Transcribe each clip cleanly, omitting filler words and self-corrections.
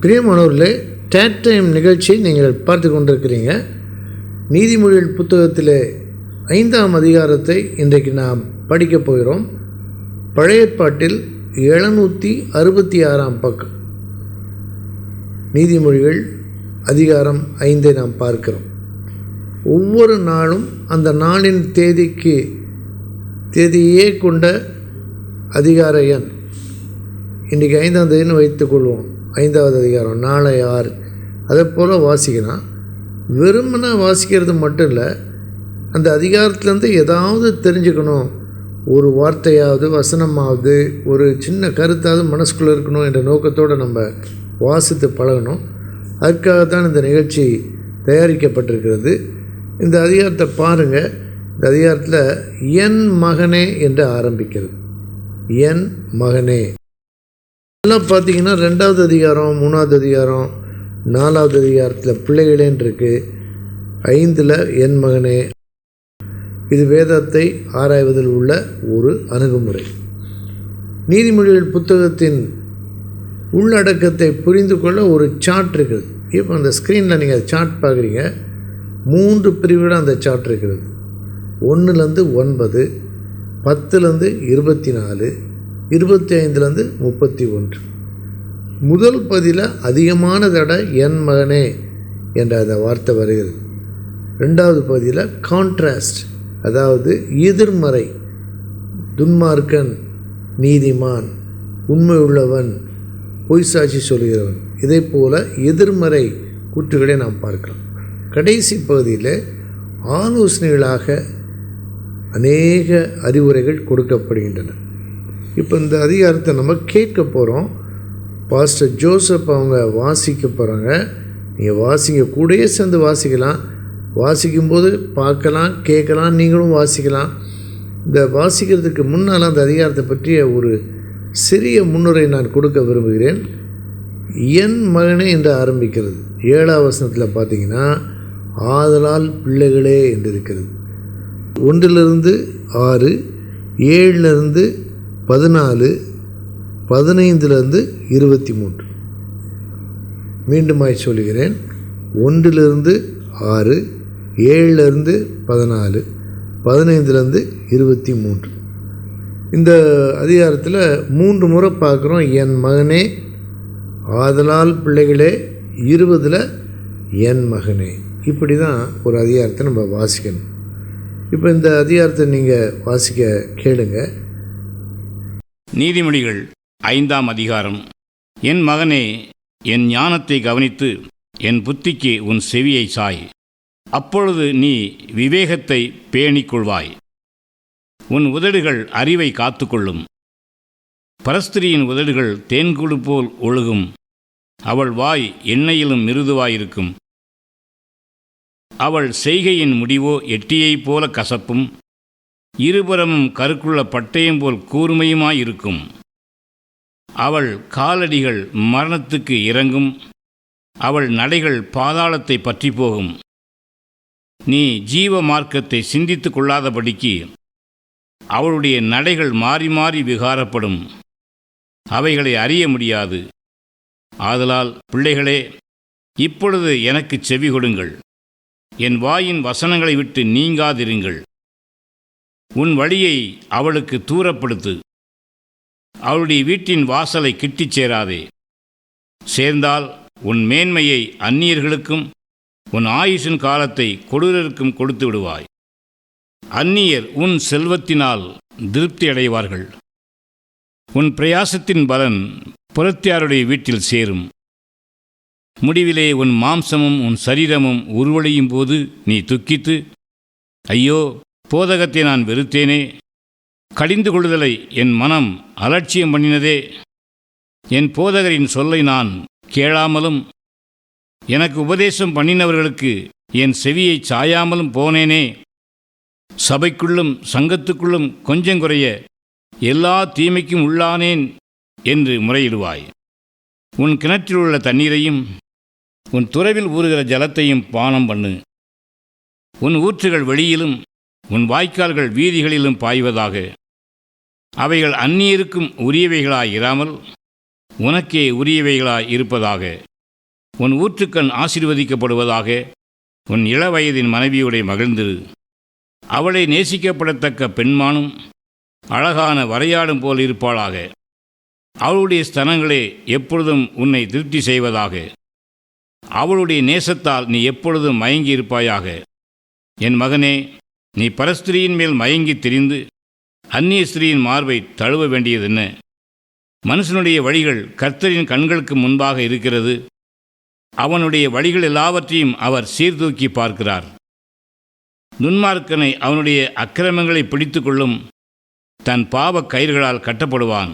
பிரியமானவர்களே, date time நிகழ்ச்சியை நீங்கள் பார்த்து கொண்டிருக்கிறீங்க. நீதிமொழிகள் புத்தகத்தில் 5ஆம் அதிகாரத்தை இன்றைக்கு நாம் படிக்கப் போகிறோம். பழைய ஏற்பாட்டில் 766ஆம் பக்கம். நீதிமொழிகள் அதிகாரம் 5 நாம் பார்க்கிறோம். ஒவ்வொரு நாளும் அந்த நாளின் தேதியே கொண்ட அதிகார எண். இன்றைக்கி 5ஆம் தேதின்னு வைத்துக்கொள்வோம். 5வது அதிகாரம் நாளை 6. அதை போல் வாசிக்கலாம். வெறுமனை வாசிக்கிறது மட்டும் இல்லை, அந்த அதிகாரத்துலேருந்து ஏதாவது தெரிஞ்சுக்கணும், ஒரு வார்த்தையாவது வசனமாவது ஒரு சின்ன கருத்தாவது மனசுக்குள்ளே இருக்கணும் என்ற நோக்கத்தோடு நம்ம வாசித்து பழகணும். அதுக்காகத்தான் இந்த நிகழ்ச்சி தயாரிக்கப்பட்டிருக்கிறது. இந்த அதிகாரத்தை பாருங்கள். இந்த அதிகாரத்தில் என் மகனே என்று ஆரம்பிக்கிறது. என் மகனே எல்லாம் பார்த்தீங்கன்னா 2வது அதிகாரம், 3வது அதிகாரம், 4வது அதிகாரத்தில் பிள்ளைகளேன்னு இருக்குது. 5ல் என் மகனே. இது வேதத்தை ஆராய்வதில் உள்ள ஒரு அணுகுமுறை. நீதிமொழிகள் புத்தகத்தின் உள்ளடக்கத்தை புரிந்து கொள்ள ஒரு சார்ட் இருக்குது. இப்போ அந்த ஸ்க்ரீனில் நீங்கள் சார்ட் பார்க்குறீங்க. 3 பிரிவுகள் அந்த சார்ட் இருக்கிறது. 1லேருந்து 9, 10லேருந்து 24, 25லேருந்து 31. முதல் பதில அதிகமான தடவை என் மகனே என்ற அந்த வார்த்தை வருகிறது. 2வது பதில கான்ட்ராஸ்ட், அதாவது எதிர்மறை, துன்மார்க்கன், நீதிமான், உண்மை உள்ளவன், பொய் சாட்சி சொல்கிறவன், இதே போல் எதிர்மறை கூற்றுகளை நாம் பார்க்கலாம். கடைசி பகுதியில் ஆலோசனைகளாக அநேக அறிவுரைகள் கொடுக்கப்படுகின்றன. இப்போ இந்த அதிகாரத்தை நம்ம கேட்க போகிறோம். பாஸ்டர் ஜோசப் அவங்க வாசிக்க போகிறாங்க. நீங்கள் வாசிங்க, கூடயே சேர்ந்து வாசிக்கலாம். வாசிக்கும்போது பார்க்கலாம், கேட்கலாம், நீங்களும் வாசிக்கலாம். இந்த வாசிக்கிறதுக்கு முன்னால் அந்த அதிகாரத்தை பற்றிய ஒரு சிறிய முன்னுரை நான் கொடுக்க விரும்புகிறேன். என் மகனே என்று ஆரம்பிக்கிறது. 7ஆம் வசனத்தில் பார்த்தீங்கன்னா ஆதலால் பிள்ளைகளே என்று இருக்கிறது. 1லிருந்து 6, 7லிருந்து 14, 15லிருந்து 23. மீண்டுமாய் சொல்கிறேன். 1லிருந்து 6, 7லிருந்து 14, 15லிருந்து 23. இந்த அதிகாரத்தில் 3 முறை பார்க்குறோம் என் மகனே, ஆதலால் பிள்ளைகளே, 20ல் என் மகனே. இப்படி தான் ஒரு அதிகாரத்தை நம்ம வாசிக்கணும். இப்போ இந்த அதிகாரத்தை நீங்கள் வாசிக்க கேளுங்க. நீதிமொழிகள் 5ஆம் அதிகாரம். என் மகனே, என் ஞானத்தை கவனித்து என் புத்திக்கு உன் செவியை சாய். அப்பொழுது நீ விவேகத்தை பேணிக்கொள்வாய். உன் உதடுகள் அறிவை காத்துக்கொள்ளும். பரஸ்திரியின் உதடுகள் தேன்குழு போல் ஒழுகும். அவள் வாய் எண்ணெயிலும் மிருதுவாயிருக்கும். அவள் செய்கையின் முடிவோ எட்டியைப் போல கசப்பும், இருபுறமும் கருக்குள்ள பட்டயம் போல் கூர்மையுமாயிருக்கும். அவள் காலடிகள் மரணத்துக்கு இறங்கும். அவள் நடைகள் பாதாளத்தை பற்றி போகும். நீ ஜீவ மார்க்கத்தை சிந்தித்து கொள்ளாதபடிக்கு அவளுடைய நடைகள் மாறி மாறி விகாரப்படும். அவைகளை அறிய முடியாது. ஆதலால் பிள்ளைகளே, இப்பொழுது எனக்கு செவி கொடுங்கள். என் வாயின் வசனங்களை விட்டு நீங்காதிருங்கள். உன் வழியை அவளுக்கு தூரப்படுத்து. அவளுடைய வீட்டின் வாசலை கிட்டிச் சேராதே. சேர்ந்தால் உன் மேன்மையை அந்நியர்களுக்கும் உன் ஆயுசின் காலத்தை கொடூரருக்கும் கொடுத்து விடுவாய். அந்நியர் உன் செல்வத்தினால் திருப்தி அடைவார்கள். உன் பிரயாசத்தின் பலன் புறத்தியாருடைய வீட்டில் சேரும். முடிவிலே உன் மாம்சமும் உன் சரீரமும் உருவழியும் போது நீ துக்கித்து, ஐயோ, போதகத்தை நான் வெறுத்தேனே, கடிந்து கொள்ளுதலை என் மனம் அலட்சியம் பண்ணினதே, என் போதகரின் சொல்லை நான் கேளாமலும் எனக்கு உபதேசம் பண்ணினவர்களுக்கு என் செவியை சாயாமலும் போனேனே, சபைக்குள்ளும் சங்கத்துக்குள்ளும் கொஞ்சங்குறைய எல்லா தீமைக்கும் உள்ளானேன் என்று முறையிடுவாய். உன் கிணற்றில் உள்ள தண்ணீரையும் உன் துறவில் ஊறுகிற ஜலத்தையும் பானம் பண்ணு. உன் ஊற்றுகள் வெளியிலும் உன் வாய்க்கால்கள் வீதிகளிலும் பாய்வதாக. அவைகள் அந்நியருக்கும் உரியவைகளாய் இராமல் உனக்கே உரியவைகளாய் இருப்பதாக. உன் ஊற்றுக்கண் ஆசீர்வதிக்கப்படுவதாக. உன் இளவயதின் மனைவியோட மகிழ்ந்திரு. அவளை நேசிக்கப்படத்தக்க பெண்மானும் அழகான வரையாடும் போல் இருப்பாளாக. அவளுடைய ஸ்தனங்களே எப்பொழுதும் உன்னை திருப்தி செய்வதாக. அவளுடைய நேசத்தால் நீ எப்பொழுதும் மயங்கி இருப்பாயாக. என் மகனே, நீ பரஸ்திரியின் மேல் மயங்கி திரிந்து அந்நிய ஸ்திரீயின் மார்பை தழுவ வேண்டியதென்ன? மனுஷனுடைய வழிகள் கர்த்தரின் கண்களுக்கு முன்பாக இருக்கிறது. அவனுடைய வழிகள் எல்லாவற்றையும் அவர் சீர்தூக்கி பார்க்கிறார். துன்மார்க்கனை அவனுடைய அக்கிரமங்களை பிடித்து கொள்ளும் தன் பாவ கயிறுகளால் கட்டப்படுவான்.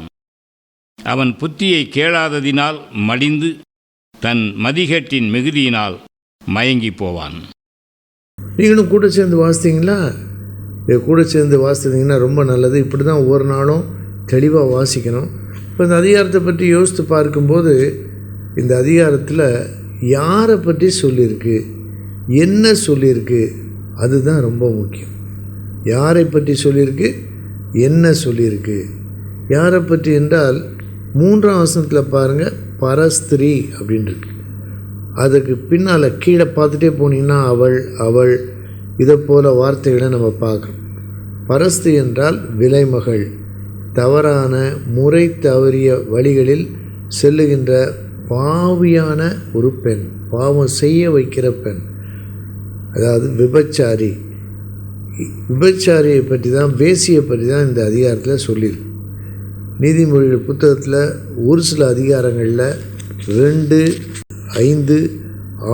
அவன் புத்தியை கேளாததினால் மடிந்து தன் மதிகேட்டின் மிகுதியினால் மயங்கி போவான். நீங்களும் கூட சேர்ந்து வாசித்தீங்களா? இதை கூட சேர்ந்து வாசித்தீங்கன்னா ரொம்ப நல்லது. இப்படி தான் ஒவ்வொரு நாளும் தெளிவாக வாசிக்கணும். இப்போ இந்த அதிகாரத்தை பற்றி யோசித்து பார்க்கும்போது இந்த அதிகாரத்தில் யாரை பற்றி சொல்லியிருக்கு, என்ன சொல்லியிருக்கு, அதுதான் ரொம்ப முக்கியம். யாரை பற்றி சொல்லியிருக்கு, என்ன சொல்லியிருக்கு. யாரை பற்றி என்றால் 3ஆம் வசனத்தில் பாருங்கள், பரஸ்திரி அப்படின்ட்டு. அதுக்கு பின்னால் கீழே பார்த்துட்டே போனீங்கன்னா அவள் இதை போல் வார்த்தைகளை நம்ம பார்க்குறோம். பரஸ்திரி என்றால் விலைமகள், தவறான முறை தவறிய வழிகளில் செல்லுகின்ற பாவியான ஒரு பெண், பாவம் செய்ய வைக்கிற பெண், அதாவது விபச்சாரி. விபச்சாரியை பற்றி தான், வேசியை பற்றி தான் இந்த அதிகாரத்தில் சொல்லியிருக்கு. நீதிமொழிகள் புத்தகத்தில் ஒரு சில அதிகாரங்களில் 2, 5,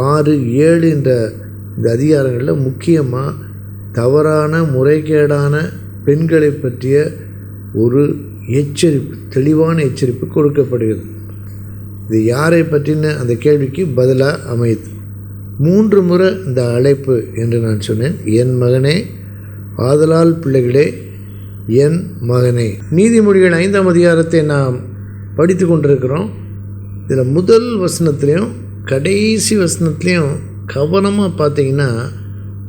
6, 7 என்ற இந்த அதிகாரங்களில் முக்கியமாக தவறான முறைகேடான பெண்களை பற்றிய ஒரு எச்சரிப்பு, தெளிவான எச்சரிப்பு கொடுக்கப்படுகிறது. இது யாரை பற்றின அந்த கேள்விக்கு பதிலாக அமையுது. 3 முறை இந்த அழைப்பு என்று நான் சொன்னேன். என் மகனே, ஆதலால் பிள்ளைகளே, என் மகனே. நீதிமொழிகள் 5ஆம் அதிகாரத்தை நாம் படித்து கொண்டிருக்கிறோம். இதில் முதல் வசனத்துலேயும் கடைசி வசனத்துலேயும் கவனமாக பார்த்தீங்கன்னா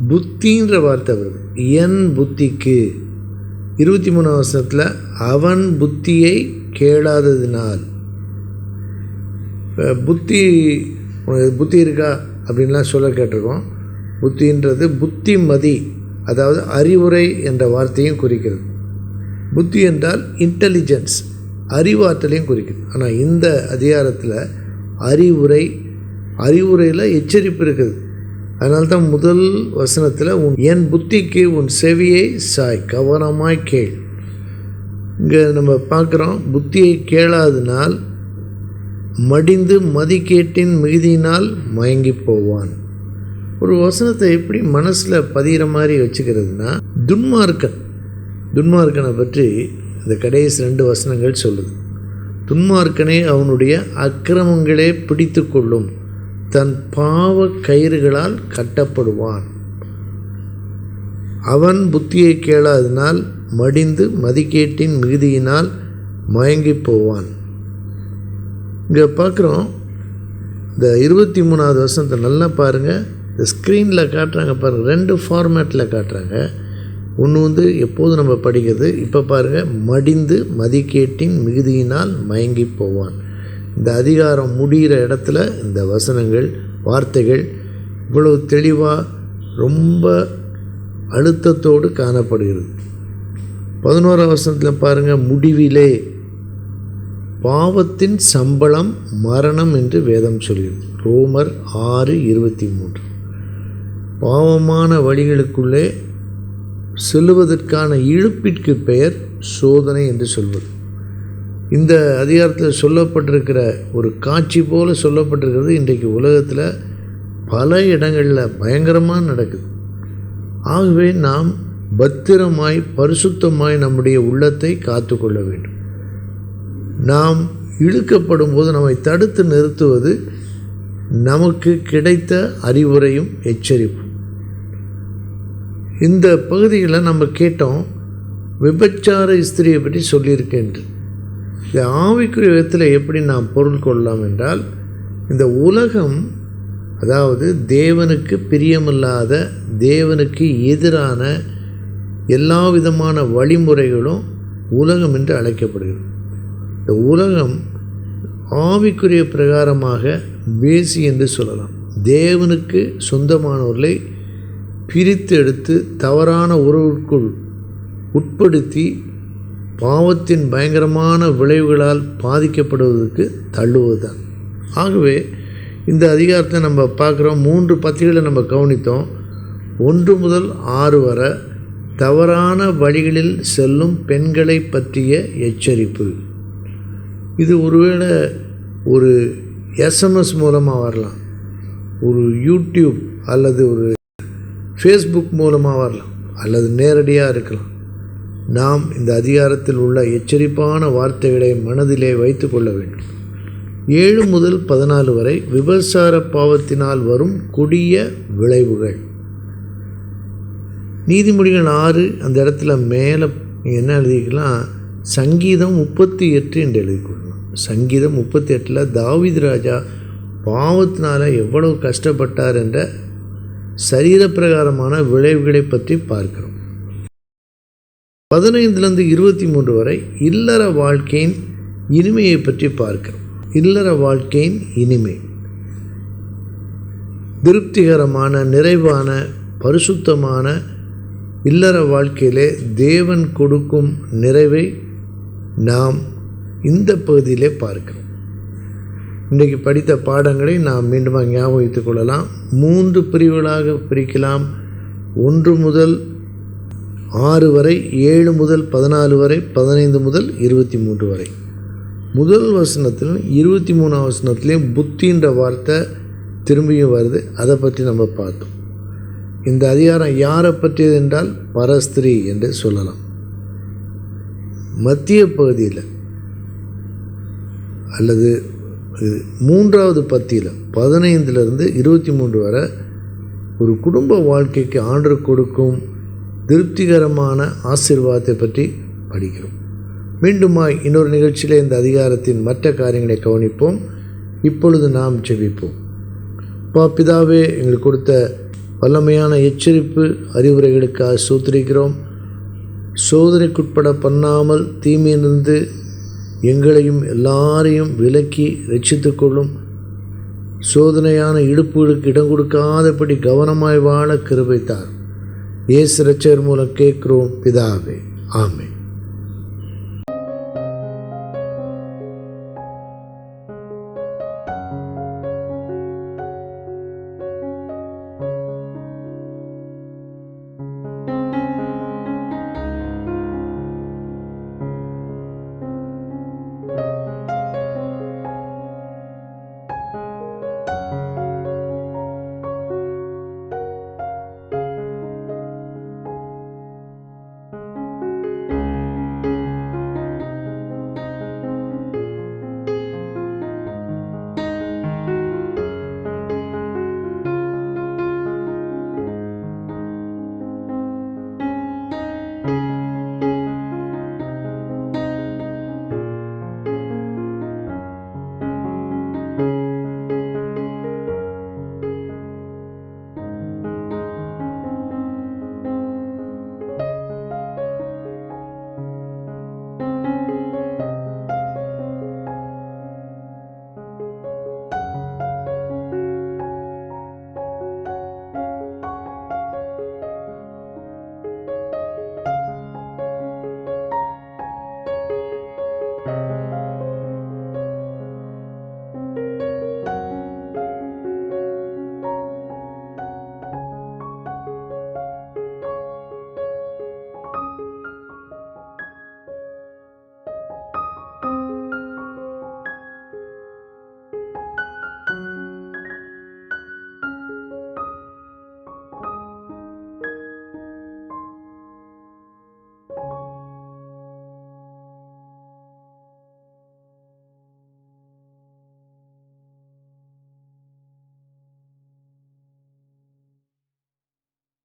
புத்தின்ற வார்த்தை வருது. என் புத்திக்கு. 23ஆம் வசனத்தில் அவன் புத்தியை கேளாததினால். புத்தி இருக்கா அப்படின்லாம் சொல்ல கேட்டிருக்கோம். புத்தின்றது புத்திமதி, அதாவது அறிவுரை என்ற வார்த்தையும் குறிக்கிறது. புத்தி என்றால் இன்டெலிஜென்ஸ், அறிவாற்றலையும் குறிக்குது. ஆனால் இந்த அதிகாரத்தில் அறிவுரையில் எச்சரிப்பு இருக்குது. அதனால தான் முதல் வசனத்தில் என் புத்திக்கு உன் செவியை சாய், கவனமாய் கேள். இங்கே நம்ம பார்க்குறோம், புத்தியை கேளாதனால் மடிந்து மதிக்கேட்டின் மிகுதியினால் மயங்கி போவான். ஒரு வசனத்தை எப்படி மனசில் பதிகிற மாதிரி வச்சுக்கிறதுனா, துன்மார்க்கனை பற்றி இந்த கடைசி 2 வசனங்கள் சொல்லுது. துன்மார்க்கனை அவனுடைய அக்கிரமங்களே பிடித்து கொள்ளும், தன் பாவ கயிறுகளால் கட்டப்படுவான். அவன் புத்தியை கேளாதனால் மடிந்து மதிக்கேட்டின் மிகுதியினால் மயங்கி போவான். இங்கே பார்க்குறோம், இந்த 23ஆவது வசனத்தை நல்லா பாருங்கள். இந்த ஸ்க்ரீனில் காட்டுறாங்க பாருங்கள், 2 ஃபார்மேட்டில் காட்டுறாங்க. ஒன்று எப்போதும் நம்ம படிக்கிறது. இப்போ பாருங்கள், மடிந்து மதிக்கேட்டின் மிகுதியினால் மயங்கி போவான். இந்த அதிகாரம் முடிகிற இடத்துல இந்த வசனங்கள், வார்த்தைகள் இவ்வளவு தெளிவாக ரொம்ப அழுத்தத்தோடு காணப்படுகிறது. 11ஆம் வசனத்தில் பாருங்கள், முடிவிலே பாவத்தின் சம்பளம் மரணம் என்று வேதம் சொல்கிறது. ரோமர் 6:23. பாவமான வழிகளுக்குள்ளே செல்லுவதற்கான இழுப்பிற்கு பெயர் சோதனை என்று சொல்வது. இந்த அதிகாரத்தில் சொல்லப்பட்டிருக்கிற ஒரு காட்சி போல் சொல்லப்பட்டிருக்கிறது இன்றைக்கு உலகத்தில் பல இடங்களில் பயங்கரமாக நடக்குது. ஆகவே நாம் பத்திரமாய் பரிசுத்தமாய் நம்முடைய உள்ளத்தை காத்து கொள்ள வேண்டும். நாம் இழுக்கப்படும் போது நம்மை தடுத்து நிறுத்துவது நமக்கு கிடைத்த அறிவுரையும் எச்சரிப்பும். இந்த பகுதிகளில் நம்ம கேட்டோம், விபச்சார ஸ்திரியை பற்றி சொல்லியிருக்கேன். இந்த ஆவிக்குரிய விதத்தில் எப்படி நாம் பொருள் கொள்ளலாம் என்றால், இந்த உலகம், அதாவது தேவனுக்கு பிரியமில்லாத, தேவனுக்கு எதிரான எல்லா விதமான வழிமுறைகளும் உலகம் என்று அழைக்கப்படுகிறது. இந்த உலகம் ஆவிக்குரிய பிரகாரமாக வேசி என்று சொல்லலாம். தேவனுக்கு சொந்தமானவர்களை பிரித்து எடுத்து தவறான உறவுக்குள் உட்படுத்தி பாவத்தின் பயங்கரமான விளைவுகளால் பாதிக்கப்படுவதற்கு தள்ளுவதுதான். ஆகவே இந்த அதிகாரத்தை நம்ம பார்க்குறோம். 3 பத்திகளை நம்ம கவனித்தோம். 1 முதல் 6 வரை தவறான வழிகளில் செல்லும் பெண்களை பற்றிய எச்சரிப்பு. இது ஒருவேளை ஒரு எஸ்எம்எஸ் மூலமாக வரலாம், ஒரு யூடியூப் அல்லது ஒரு ஃபேஸ்புக் மூலமாக வரலாம், அல்லது நேரடியாக இருக்கலாம். நாம் இந்த அதிகாரத்தில் உள்ள எச்சரிப்பான வார்த்தைகளை மனதிலே வைத்து கொள்ள வேண்டும். 7 முதல் 14 வரை விபச்சார பாவத்தினால் வரும் கொடிய விளைவுகள். நீதிமொழிகள் 6 அந்த இடத்துல மேலே என்ன எழுதிக்கலாம், சங்கீதம் 38 என்று எழுதிக்கொள்ளலாம். சங்கீதம் 38 தாவீது ராஜா பாவத்தினால் எவ்வளவு கஷ்டப்பட்டார் என்ற சரீரப்பிரகாரமான விளைவுகளை பற்றி பார்க்கிறோம். 15 23 வரை இல்லற வாழ்க்கையின் இனிமையை பற்றி பார்க்கிறோம். இல்லற வாழ்க்கையின் இனிமை திருப்திகரமான, நிறைவான, பரிசுத்தமான இல்லற வாழ்க்கையிலே தேவன் கொடுக்கும் நிறைவை நாம் இந்த பகுதியிலே பார்க்கிறோம். இன்றைக்கு படித்த பாடங்களை நாம் மீண்டும் ஞாபகம் வைத்துக் கொள்ளலாம். 3 பிரிவுகளாக பிரிக்கலாம். 1 முதல் 6 வரை, 7 முதல் 14 வரை, 15 முதல் 23 வரை. முதல் வசனத்தில் 23 வசனத்துலேயும் புத்தின்ற வார்த்தை திரும்பியும் வருது. அதை பற்றி நம்ம பார்த்தோம். இந்த அதிகாரம் யாரை பற்றியது என்றால் பரஸ்திரீ என்று சொல்லலாம். மத்திய பகுதியில் அல்லது 3வது பத்தியில் 15 23 வரை ஒரு குடும்ப வாழ்க்கைக்கு ஆண்டவர் கொடுக்கும் திருப்திகரமான ஆசீர்வாதத்தை பற்றி படிக்கிறோம். மீண்டுமாய் இன்னொரு நிகழ்ச்சியில் இந்த அதிகாரத்தின் மற்ற காரியங்களை கவனிப்போம். இப்பொழுது நாம் ஜெபிப்போம். பிதாவே, எங்களுக்கு கொடுத்த வல்லமையான எச்சரிப்பு அறிவுரைகளுக்காக ஸ்தோத்திரிக்கிறோம். சோதனைக்குட்பட பண்ணாமல் தீமையிலிருந்து எங்களையும் எல்லாரையும் விலக்கி ரட்சித்துக் கொள்ளும். சோதனையான இடுப்புகளுக்கு இடம் கொடுக்காதபடி கவனமாய் வாழ கிருபை தாரும். இயேசு இரட்சகர் மூலம் கேட்கிறோம் பிதாவே, ஆமென்.